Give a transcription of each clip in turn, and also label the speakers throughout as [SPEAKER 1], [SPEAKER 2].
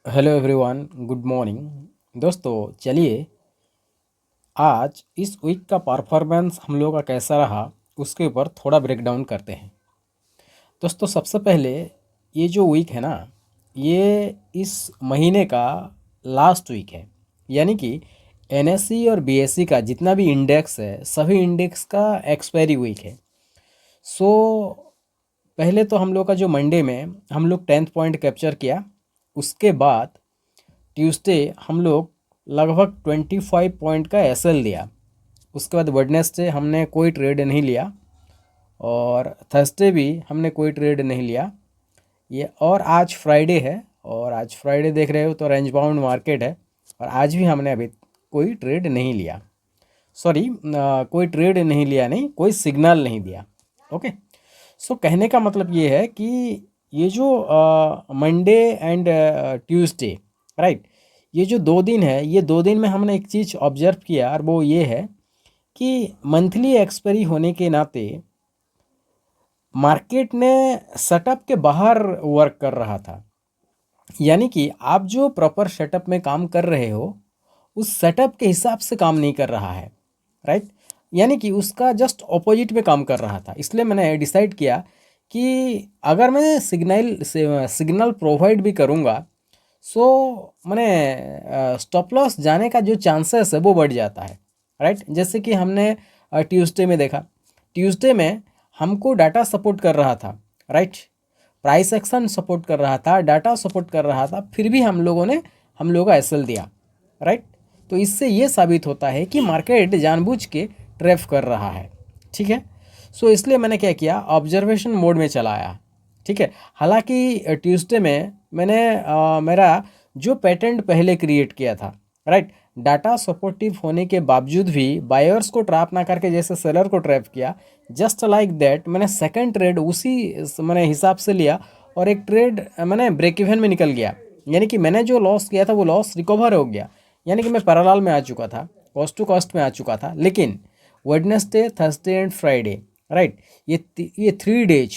[SPEAKER 1] Hello everyone, good morning दोस्तों। चलिए आज इस वीक का परफॉर्मेंस हम लोगों का कैसा रहा उसके ऊपर थोड़ा ब्रेक डाउन करते हैं। दोस्तों सबसे पहले ये जो वीक है ना, ये इस महीने का लास्ट वीक है। यानी कि एनएससी और बीएससी का जितना भी इंडेक्स है, सभी इंडेक्स का एक्सपायरी वीक है। सो पहले तो हम लोग का जो मंडे में हम लोग 10th पॉइंट कैप्चर किया। उसके बाद ट्यूसडे हम लोग लगभग 25 पॉइंट का एसएल लिया। उसके बाद वेडनेसडे हमने कोई ट्रेड नहीं लिया और थर्सडे भी हमने कोई ट्रेड नहीं लिया। ये और आज फ्राइडे है, और आज फ्राइडे देख रहे हो तो रेंज बाउंड मार्केट है, और आज भी हमने अभी कोई ट्रेड नहीं लिया। सॉरी, कोई ट्रेड नहीं लिया, नहीं कोई सिग्नल नहीं दिया। ओके। सो कहने का मतलब ये है कि ये जो मंडे एंड ट्यूसडे, राइट, ये जो 2 दिन है, ये 2 दिन में हमने एक चीज़ ऑब्जर्व किया, और वो ये है कि मंथली एक्सपायरी होने के नाते मार्केट ने सेटअप के बाहर वर्क कर रहा था। यानी कि आप जो प्रॉपर सेटअप में काम कर रहे हो उस सेटअप के हिसाब से काम नहीं कर रहा है, राइट। यानी कि उसका जस्ट ऑपोजिट में काम कर रहा था। इसलिए मैंने डिसाइड किया कि अगर मैं सिग्नल प्रोवाइड भी करूँगा, सो मैंने स्टॉप लॉस जाने का जो चांसेस है वो बढ़ जाता है, राइट। जैसे कि हमने ट्यूसडे में देखा, ट्यूसडे में हमको डाटा सपोर्ट कर रहा था, राइट। प्राइस एक्शन सपोर्ट कर रहा था, डाटा सपोर्ट कर रहा था, फिर भी हम लोगों का एसएल दिया, राइट। तो इससे ये साबित होता है कि मार्केट जानबूझ के ट्रैप कर रहा है, ठीक है। सो इसलिए मैंने क्या किया, ऑब्जर्वेशन मोड में चला आया, ठीक है। हालांकि ट्यूसडे में मैंने मेरा जो पैटर्न पहले क्रिएट किया था, राइट, डाटा सपोर्टिव होने के बावजूद भी बायर्स को ट्रैप ना करके जैसे सेलर को ट्रैप किया, जस्ट लाइक दैट मैंने सेकंड ट्रेड उसी मैंने हिसाब से लिया, और एक ट्रेड मैंने ब्रेक इवन में निकल गया। यानी कि मैंने जो लॉस किया था वो लॉस रिकवर हो गया। यानी कि मैं पैरेलल में आ चुका था, कॉस्ट टू कॉस्ट में आ चुका था। लेकिन Wednesday, Thursday and Friday, right, ये 3 डेज,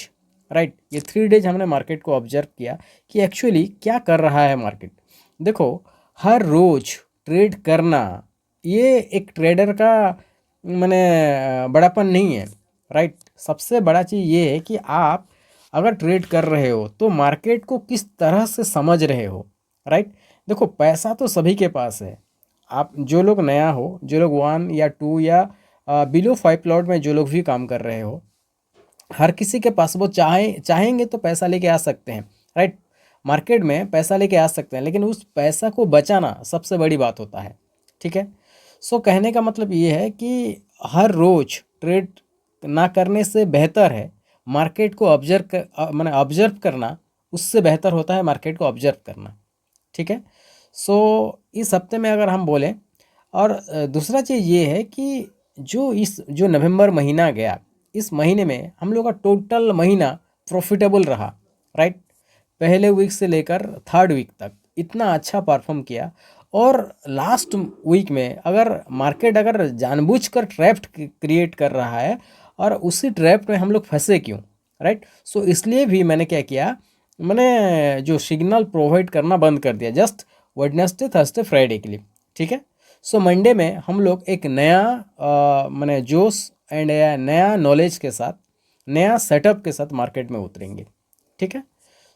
[SPEAKER 1] राइट, ये 3 डेज हमने मार्केट को ऑब्जर्व किया कि एक्चुअली क्या कर रहा है मार्केट। देखो, हर रोज ट्रेड करना ये एक ट्रेडर का मैंने बड़ापन नहीं है, राइट। सबसे बड़ा चीज़ ये है कि आप अगर ट्रेड कर रहे हो तो मार्केट को किस तरह से समझ रहे हो, राइट। देखो, पैसा तो सभी के पास है। आप जो लोग नया हो, जो लोग 1 या 2 या बिलो 5 प्लॉट में जो लोग भी काम कर रहे हो, हर किसी के पास वो चाहेंगे तो पैसा लेके आ सकते हैं, राइट। मार्केट में पैसा लेके आ सकते हैं, लेकिन उस पैसा को बचाना सबसे बड़ी बात होता है, ठीक है। सो कहने का मतलब ये है कि हर रोज ट्रेड ना करने से बेहतर है मार्केट को मैंने ऑब्जर्व करना, उससे बेहतर होता है मार्केट को ऑब्जर्व करना, ठीक है। सो इस हफ्ते में अगर हम बोलें, और दूसरा चीज़ ये है कि जो नवंबर महीना गया, इस महीने में हम लोग का टोटल महीना प्रॉफिटेबल रहा, राइट। पहले वीक से लेकर थर्ड वीक तक इतना अच्छा परफॉर्म किया। और लास्ट वीक में अगर मार्केट अगर जानबूझकर ट्रैप क्रिएट कर रहा है, और उसी ट्रैप में हम लोग फंसे क्यों, राइट। सो इसलिए भी मैंने क्या किया, मैंने जो सिग्नल प्रोवाइड करना बंद कर दिया जस्ट वेडनेसडे, थर्सडे, फ्राइडे के लिए, ठीक है। सो मंडे में हम लोग एक नया मैंने जोश एंड नया नॉलेज के साथ, नया सेटअप के साथ मार्केट में उतरेंगे, ठीक है।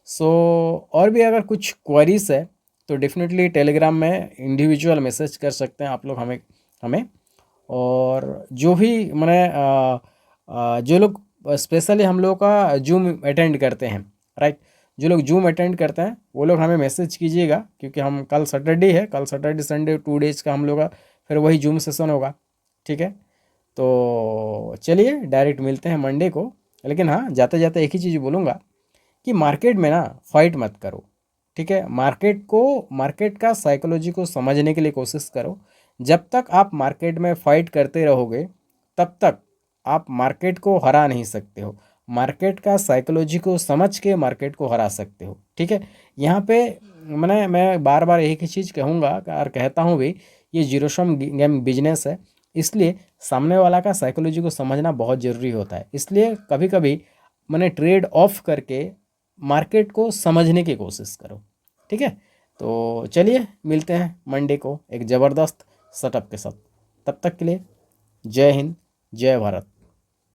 [SPEAKER 1] सो और भी अगर कुछ क्वेरीज है तो डेफिनेटली टेलीग्राम में इंडिविजुअल मैसेज कर सकते हैं आप लोग हमें हमें और जो भी मैंने जो लोग स्पेशली हम लोग का जूम अटेंड करते हैं, राइट, जो लोग जूम अटेंड करते हैं वो लोग हमें मैसेज कीजिएगा, क्योंकि हम कल सैटरडे है, कल सैटरडे संडे 2 डेज का हम लोग का फिर वही जूम सेशन होगा, ठीक है। तो चलिए डायरेक्ट मिलते हैं मंडे को। लेकिन हाँ, जाते जाते एक ही चीज़ बोलूँगा कि मार्केट में ना फाइट मत करो, ठीक है। मार्केट का साइकोलॉजी को समझने के लिए कोशिश करो। जब तक आप मार्केट में फाइट करते रहोगे तब तक आप मार्केट को हरा नहीं सकते हो। मार्केट का साइकोलॉजी को समझ के मार्केट को हरा सकते हो, ठीक है। यहाँ पे मैं बार बार एक ही चीज़ कहूँगा और कहता हूँ भी, ये जीरो सम गेम बिजनेस है, इसलिए सामने वाला का साइकोलॉजी को समझना बहुत ज़रूरी होता है। इसलिए कभी कभी मैंने ट्रेड ऑफ करके मार्केट को समझने की कोशिश करो, ठीक है। तो चलिए मिलते हैं मंडे को एक ज़बरदस्त सेटअप के साथ। तब तक के लिए जय हिंद, जय भारत।